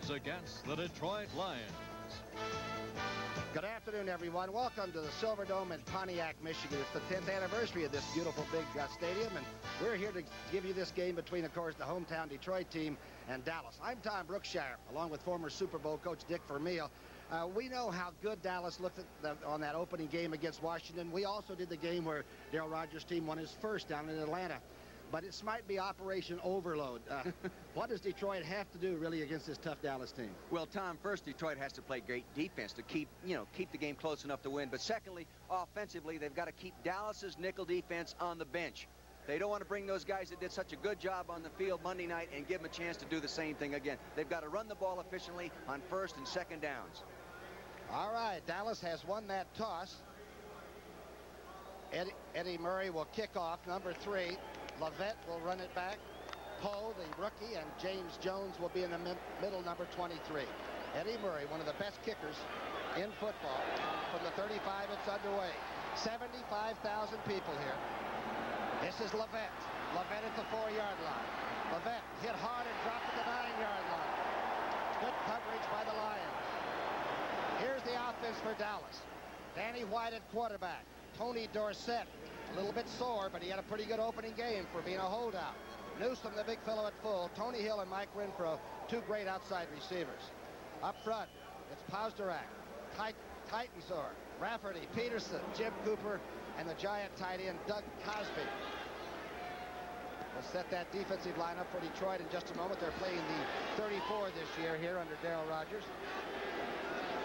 Cowboys against the Detroit Lions. Good afternoon, everyone. Welcome to the Silverdome in Pontiac, Michigan. It's the 10th anniversary of this beautiful big stadium, and we're here to give you this game between, of course, the hometown Detroit team and Dallas. I'm Tom Brookshire, along with former Super Bowl coach Dick Vermeil. We know how good Dallas looked at on that opening game against Washington. We also did the game where Darryl Rogers' team won his first down in Atlanta. But it might be Operation Overload. What does Detroit have to do, really, against this tough Dallas team? Well, Tom, first, Detroit has to play great defense to keep the game close enough to win. But secondly, offensively, they've got to keep Dallas's nickel defense on the bench. They don't want to bring those guys that did such a good job on the field Monday night and give them a chance to do the same thing again. They've got to run the ball efficiently on first and second downs. All right, Dallas has won that toss. Eddie Murray will kick off, number 3. Levette will run it back. Poe, the rookie, and James Jones will be in the middle, number 23. Eddie Murray, one of the best kickers in football. From the 35, it's underway. 75,000 people here. This is Levette. Levette at the 4-yard line. Levette hit hard and dropped at the 9-yard line. Good coverage by the Lions. Here's the offense for Dallas. Danny White at quarterback. Tony Dorsett. A little bit sore, but he had a pretty good opening game for being a holdout. Newsom, the big fellow, at full. Tony Hill and Mike Renfro, 2 great outside receivers. Up front, it's Pazdarak, Titensor, Rafferty, Peterson, Jim Cooper, and the giant tight end, Doug Cosby. We'll set that defensive lineup for Detroit in just a moment. They're playing the 34 this year here under Darryl Rogers.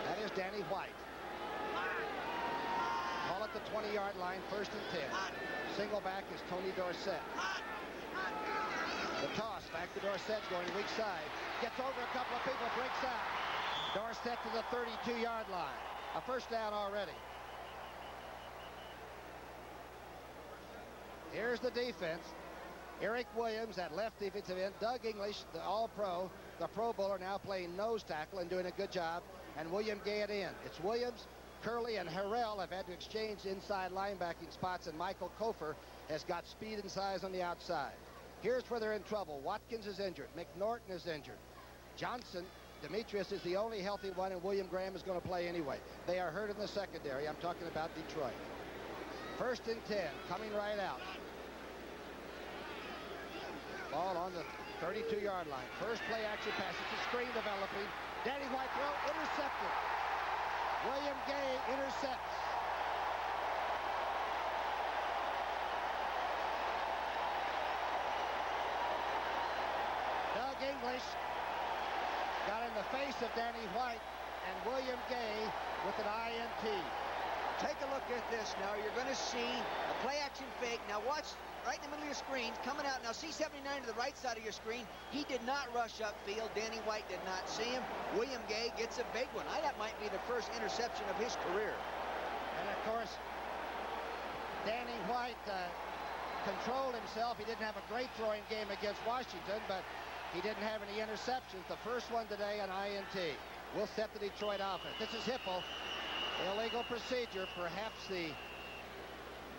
That is Danny White. Ball at the 20-yard line, first and 10. Single back is Tony Dorsett. The toss back to Dorsett going weak side. Gets over a couple of people, breaks out. Dorsett to the 32-yard line. A first down already. Here's the defense. Eric Williams at left defensive end. Doug English, the All-Pro, the Pro Bowler, now playing nose tackle and doing a good job. And William Gay at end. It's Williams, Curley, and Harrell have had to exchange inside linebacking spots, and Michael Kofer has got speed and size on the outside. Here's where they're in trouble. Watkins is injured. McNorton is injured. Johnson, Demetrius is the only healthy one, and William Graham is going to play anyway. They are hurt in the secondary. I'm talking about Detroit. First and 10, coming right out. Ball on the 32-yard line. First play action pass. It's a screen developing. Danny White throw, intercepted. William Gay intercepts. Doug English got in the face of Danny White, and William Gay with an INT. Take a look at this now. You're going to see a play-action fake. Now watch right in the middle of your screen, coming out. Now C79 to the right side of your screen. He did not rush upfield. Danny White did not see him. William Gay gets a big one. That might be the first interception of his career. And, of course, Danny White controlled himself. He didn't have a great throwing game against Washington, but he didn't have any interceptions. The first one today, an INT. We'll set the Detroit offense. This is Hipple. Illegal procedure. Perhaps the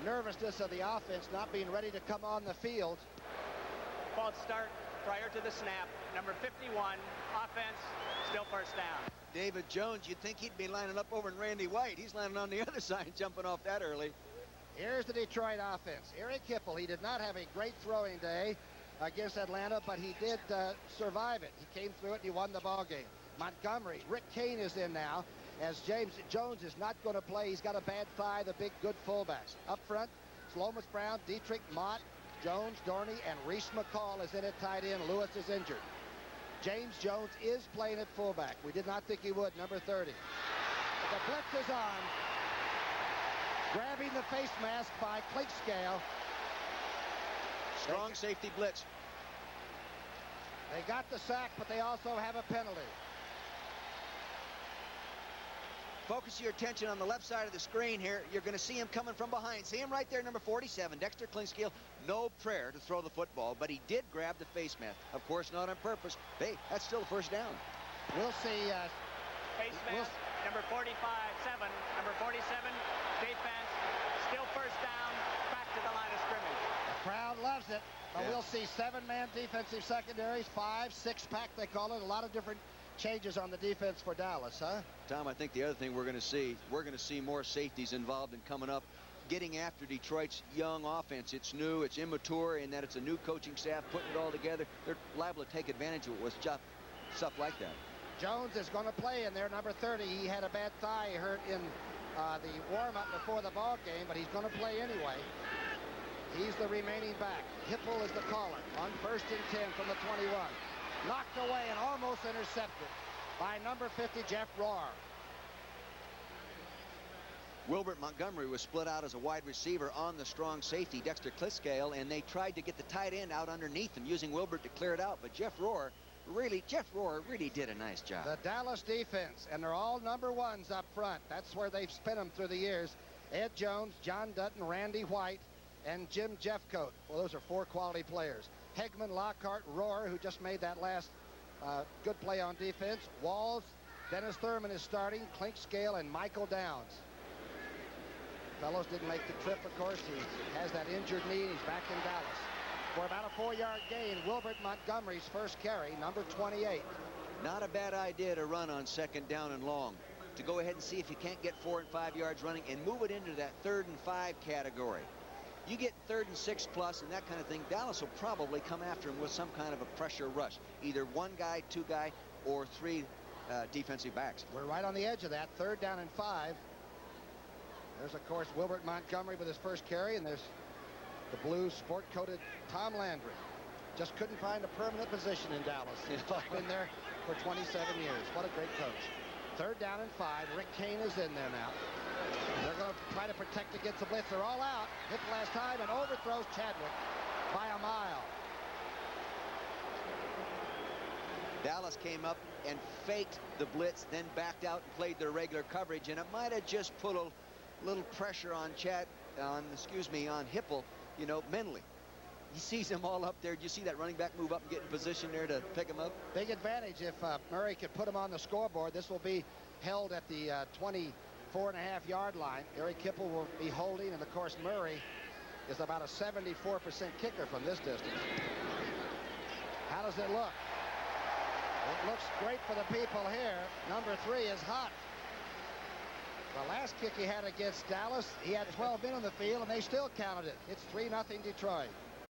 nervousness of the offense not being ready to come on the field. False start prior to the snap. Number 51, offense, still first down. David Jones, you'd think he'd be lining up over in Randy White. He's landing on the other side, jumping off that early. Here's the Detroit offense. Eric Hipple, he did not have a great throwing day against Atlanta, but he did survive it. He came through it and he won the ball game. Montgomery, Rick Kane is in now, as James Jones is not going to play. He's got a bad thigh, the big good fullbacks. Up front, Lomas Brown, Dietrich, Mott, Jones, Dorney, and Reese McCall is in at tight end. Lewis is injured. James Jones is playing at fullback. We did not think he would, number 30. But the blitz is on. Grabbing the face mask by Clinkscale. Strong safety blitz. They got the sack, but they also have a penalty. Focus your attention on the left side of the screen here. You're going to see him coming from behind. See him right there, number 47, Dexter Clinkscale. No prayer to throw the football, but he did grab the face mask. Of course, not on purpose. Hey, that's still a first down. We'll see. Face mask, number 45, 7. Number 47, defense, still first down, back to the line of scrimmage. The crowd loves it. But we'll see 7-man defensive secondaries, 5, 6-pack they call it. A lot of different changes on the defense for Dallas, huh? Tom, I think the other thing we're going to see more safeties involved in coming up, getting after Detroit's young offense. It's new, it's immature, in that it's a new coaching staff putting it all together. They're liable to take advantage of it with stuff like that. Jones is going to play in there, number 30. He had a bad thigh hurt in the warm-up before the ball game, but he's going to play anyway. He's the remaining back. Hipple is the caller on 1st and 10 from the 21. Knocked away and almost intercepted by number 50, Jeff Rohr. Wilbert Montgomery was split out as a wide receiver on the strong safety, Dexter Cliscale, and they tried to get the tight end out underneath him, using Wilbert to clear it out. But Jeff Rohr really did a nice job. The Dallas defense, and they're all number ones up front. That's where they've spent them through the years. Ed Jones, John Dutton, Randy White, and Jim Jeffcoat. Well, those are 4 quality players. Hegman, Lockhart, Rohr, who just made that last good play on defense. Walls, Dennis Thurman is starting, Clink Scale, and Michael Downs. Fellows didn't make the trip, of course. He has that injured knee, and he's back in Dallas. For about a 4-yard gain, Wilbert Montgomery's first carry, number 28. Not a bad idea to run on 2nd down and long, to go ahead and see if you can't get 4 and 5 yards running and move it into that 3rd and 5 category. You get 3rd and 6 plus and that kind of thing, Dallas will probably come after him with some kind of a pressure rush. Either 1 guy, 2 guy, or 3 defensive backs. We're right on the edge of that. 3rd down and 5. There's, of course, Wilbert Montgomery with his first carry, and there's the blue sport-coated Tom Landry. Just couldn't find a permanent position in Dallas. He's been there for 27 years. What a great coach. 3rd down and 5. Rick Kane is in there now. They're going to try to protect against the blitz. They're all out. Hit the last time and overthrows Chadwick by a mile. Dallas came up and faked the blitz, then backed out and played their regular coverage, and it might have just put a little pressure on on Hipple, you know, mentally. He sees them all up there. Do you see that running back move up and get in position there to pick him up? Big advantage if Murray could put him on the scoreboard. This will be held at the 24.5-yard line. Eric Hipple will be holding, and of course Murray is about a 74% kicker from this distance. How does it look? It looks great for the people here. Number 3 is hot. The last kick he had against Dallas, he had 12 men on the field, and they still counted it. It's 3-0 Detroit.